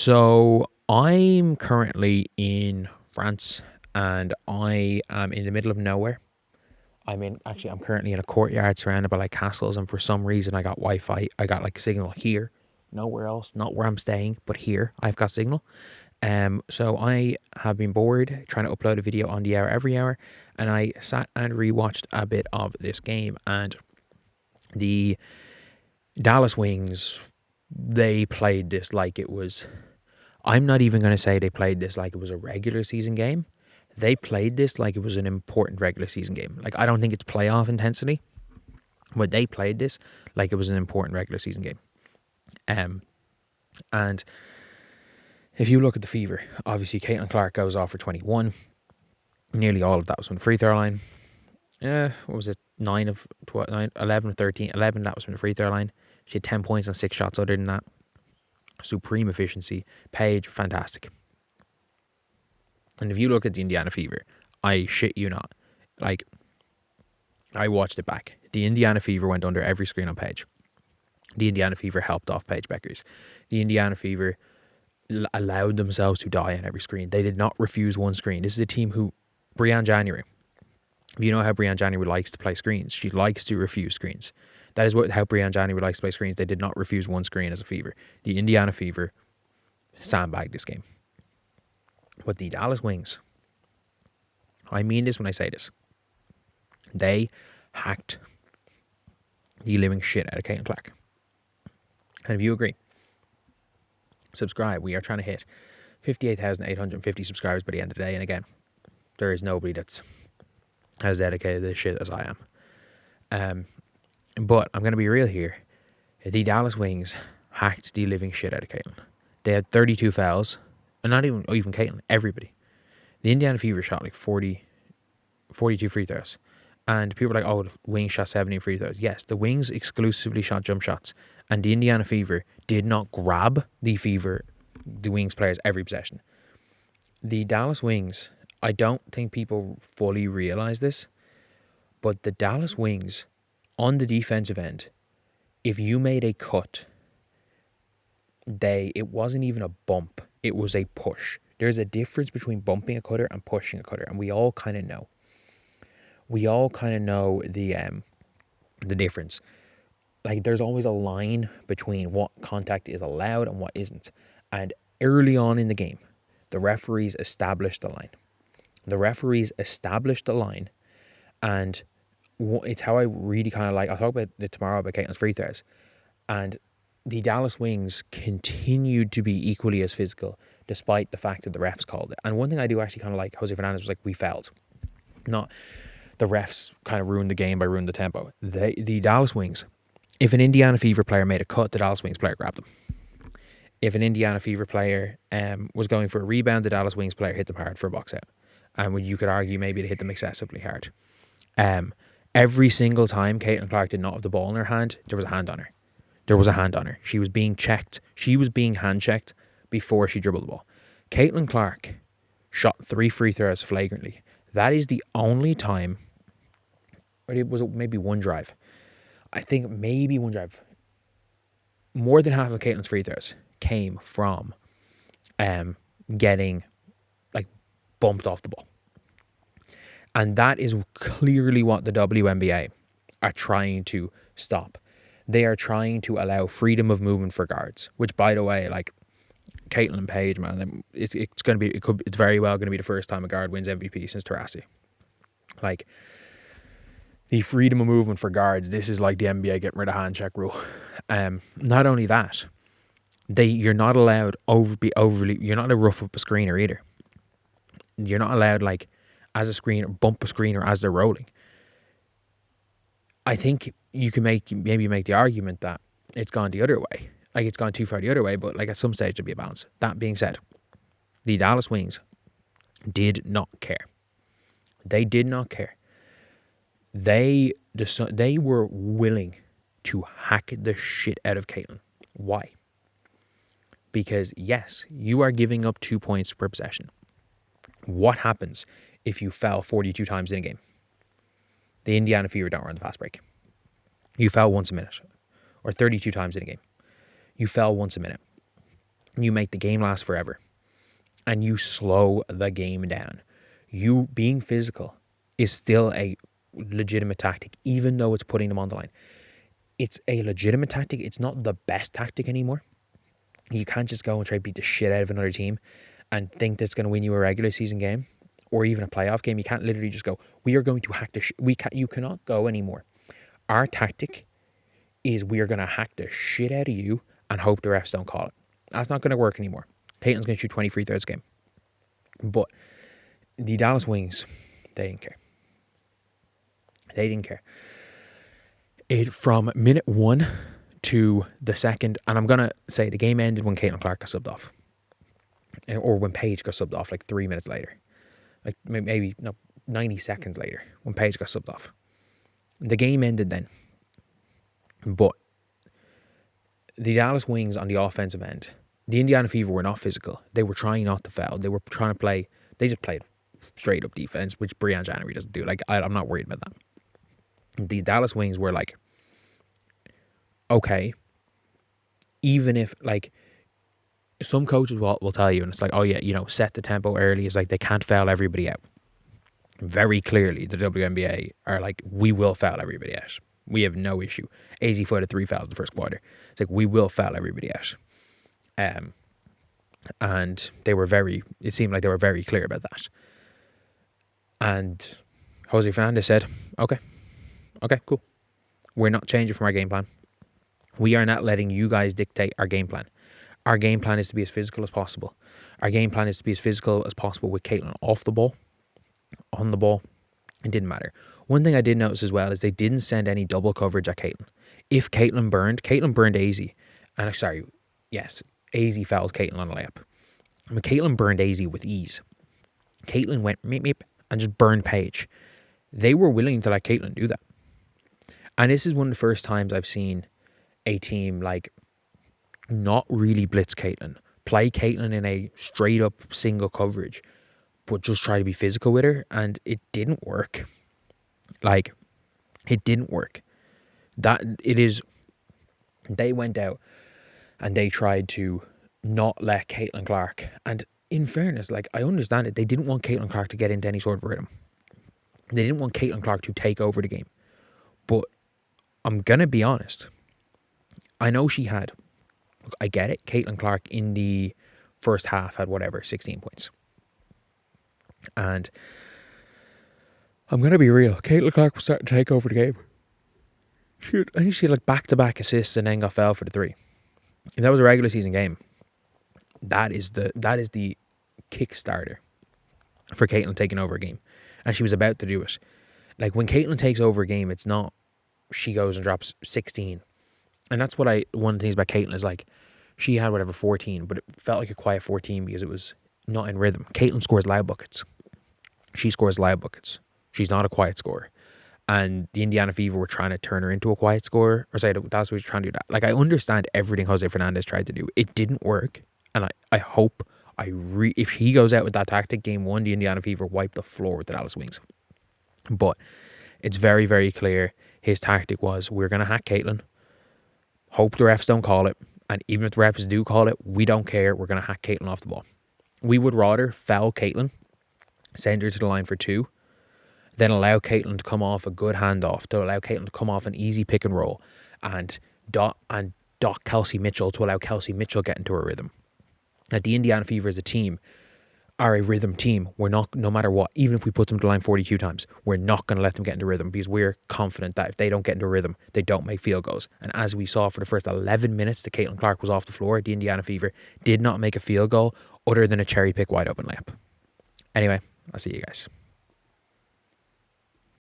So I'm currently in France and I am in the middle of nowhere. I'm currently in a courtyard surrounded by like castles, and for some reason I got Wi-Fi. I got like signal here, nowhere else, not where I'm staying, but here I've got signal. So I have been bored trying to upload a video on the hour every hour, and I sat and rewatched a bit of this game, and the Dallas Wings, they played this like it was. I'm not even going to say they played this like it was a regular season game. They played this like it was an important regular season game. Like, I don't think it's playoff intensity, but they played this like it was an important regular season game. And if you look at the fever, obviously Caitlin Clark goes off for 21. Nearly all of that was from the free throw line. What was it? 9 of 12, 9, 11 of 13. 11, that was from the free throw line. She had 10 points on 6 shots. Other than that, supreme efficiency. Paige, fantastic. And if you look at the Indiana Fever, I shit you not. Like, I watched it back. The Indiana Fever went under every screen on Paige. The Indiana Fever helped off Paige Bueckers. The Indiana Fever allowed themselves to die on every screen. They did not refuse one screen. This is a team who, Breanna January, you know how Breanna January likes to play screens. She likes to refuse screens. That is how Breanna January likes to play screens. They did not refuse one screen as a Fever. The Indiana Fever sandbagged this game. But the Dallas Wings, I mean this when I say this, they hacked the living shit out of Caitlin Clark. And if you agree, subscribe. We are trying to hit 58,850 subscribers by the end of the day. And again, there is nobody that's as dedicated to this shit as I am. But I'm going to be real here. The Dallas Wings hacked the living shit out of Caitlin. They had 32 fouls. And not even Caitlin, everybody. The Indiana Fever shot like 42 free throws. And people are like, oh, the Wings shot 70 free throws. Yes, the Wings exclusively shot jump shots. And the Indiana Fever did not grab the Wings players every possession. The Dallas Wings, I don't think people fully realize this, but the Dallas Wings, on the defensive end, if you made a cut, it wasn't even a bump. It was a push. There's a difference between bumping a cutter and pushing a cutter, and we all kind of know. We all kind of know the difference. Like, there's always a line between what contact is allowed and what isn't. And early on in the game, the referees established the line. And it's how I really kind of like. I'll talk about it tomorrow about Caitlin's free throws, and the Dallas Wings continued to be equally as physical despite the fact that the refs called it. And one thing I do actually kind of like, Jose Fernandez was like, we fouled. Not the refs kind of ruined the game by ruining the tempo. The Dallas Wings, if an Indiana Fever player made a cut, the Dallas Wings player grabbed them. If an Indiana Fever player was going for a rebound, the Dallas Wings player hit them hard for a box out. And you could argue maybe they hit them excessively hard. Every single time Caitlin Clark did not have the ball in her hand, there was a hand on her. She was being checked. She was being hand checked before she dribbled the ball. Caitlin Clark shot 3 free throws flagrantly. That is the only time, or it was maybe one drive. I think maybe one drive. More than half of Caitlin's free throws came from getting like bumped off the ball. And that is clearly what the WNBA are trying to stop. They are trying to allow freedom of movement for guards, which, by the way, like Caitlin and Paige, man, it's very well going to be the first time a guard wins MVP since Taurasi. Like, the freedom of movement for guards, this is like the NBA getting rid of hand check rule. Not only that, you're not allowed you're not allowed to rough up a screener either. You're not allowed, like, as a screener, bump a screener as they're rolling. I think you can maybe make the argument that it's gone the other way. Like, it's gone too far the other way, but like at some stage there'll be a balance. That being said, the Dallas Wings did not care. They did not care. They were willing to hack the shit out of Caitlin. Why? Because yes, you are giving up 2 points per possession. What happens if you foul 42 times in a game? The Indiana Fever don't run the fast break. You foul once a minute, or 32 times in a game. You foul once a minute. you make the game last forever, and you slow the game down. You being physical is still a legitimate tactic, even though it's putting them on the line. It's a legitimate tactic. It's not the best tactic anymore. You can't just go and try to beat the shit out of another team and think that's going to win you a regular season game or even a playoff game. You can't literally just go, we are going to hack the you cannot go anymore. Our tactic is we are going to hack the shit out of you and hope the refs don't call it. That's not going to work anymore. Caitlin's going to shoot 20 free throws game. But the Dallas Wings, they didn't care. They didn't care. From minute 1 to the second, and I'm going to say the game ended when Caitlin Clark got subbed off. Or when Paige got subbed off like 3 minutes later. Like maybe 90 seconds later when Paige got subbed off. The game ended then. But the Dallas Wings on the offensive end, the Indiana Fever were not physical. They were trying not to foul. They were trying to play. They just played straight up defense, which Breanna January doesn't do. Like, I'm not worried about that. The Dallas Wings were like, okay, even if, like, some coaches will tell you, and it's like, oh yeah, set the tempo early. It's like they can't foul everybody out. Very clearly, the WNBA are like, we will foul everybody out. We have no issue. AZ footed 3 fouls in the first quarter. It's like, we will foul everybody out. And it seemed like they were very clear about that. And Jose Fernandez said, okay, cool. We're not changing from our game plan. We are not letting you guys dictate our game plan. Our game plan is to be as physical as possible. Our game plan is to be as physical as possible with Caitlin off the ball, on the ball. It didn't matter. One thing I did notice as well is they didn't send any double coverage at Caitlin. If Caitlin burned AZ. And AZ fouled Caitlin on a layup. But Caitlin burned AZ with ease. Caitlin went meep meep and just burned Paige. They were willing to let Caitlin do that. And this is one of the first times I've seen a team like not really blitz Caitlin, play Caitlin in a straight up single coverage, but just try to be physical with her, and it didn't work. Like, it didn't work. They went out and they tried to not let Caitlin Clark, and in fairness, like, I understand it, they didn't want Caitlin Clark to get into any sort of rhythm. They didn't want Caitlin Clark to take over the game. But I'm going to be honest. I know she had, I get it, Caitlin Clark in the first half had 16 points. And I'm going to be real. Caitlin Clark was starting to take over the game. I think she had like back-to-back assists and then got fouled for the 3. If that was a regular season game, that is the Kickstarter for Caitlin taking over a game. And she was about to do it. Like, when Caitlin takes over a game, it's not she goes and drops 16. And that's one of the things about Caitlin is, like, she had 14, but it felt like a quiet 14 because it was not in rhythm. Caitlin scores loud buckets. She scores loud buckets. She's not a quiet scorer. And the Indiana Fever were trying to turn her into a quiet scorer. Or say that's what he's trying to do that. Like, I understand everything Jose Fernandez tried to do. It didn't work. And I hope, if he goes out with that tactic, game 1, the Indiana Fever wipe the floor with the Dallas Wings. But it's very, very clear his tactic was, we're going to hack Caitlin. Hope the refs don't call it. And even if the refs do call it, we don't care. We're going to hack Caitlin off the ball. We would rather foul Caitlin, send her to the line for 2, then allow Caitlin to come off a good handoff, to allow Caitlin to come off an easy pick and roll, and dot Kelsey Mitchell to allow Kelsey Mitchell get into her rhythm. That the Indiana Fever as a team are a rhythm team. We're not, no matter what, even if we put them to the line 42 times, we're not going to let them get into rhythm because we're confident that if they don't get into rhythm, they don't make field goals. And as we saw for the first 11 minutes that Caitlin Clark was off the floor, the Indiana Fever did not make a field goal other than a cherry pick wide open layup. Anyway, I'll see you guys.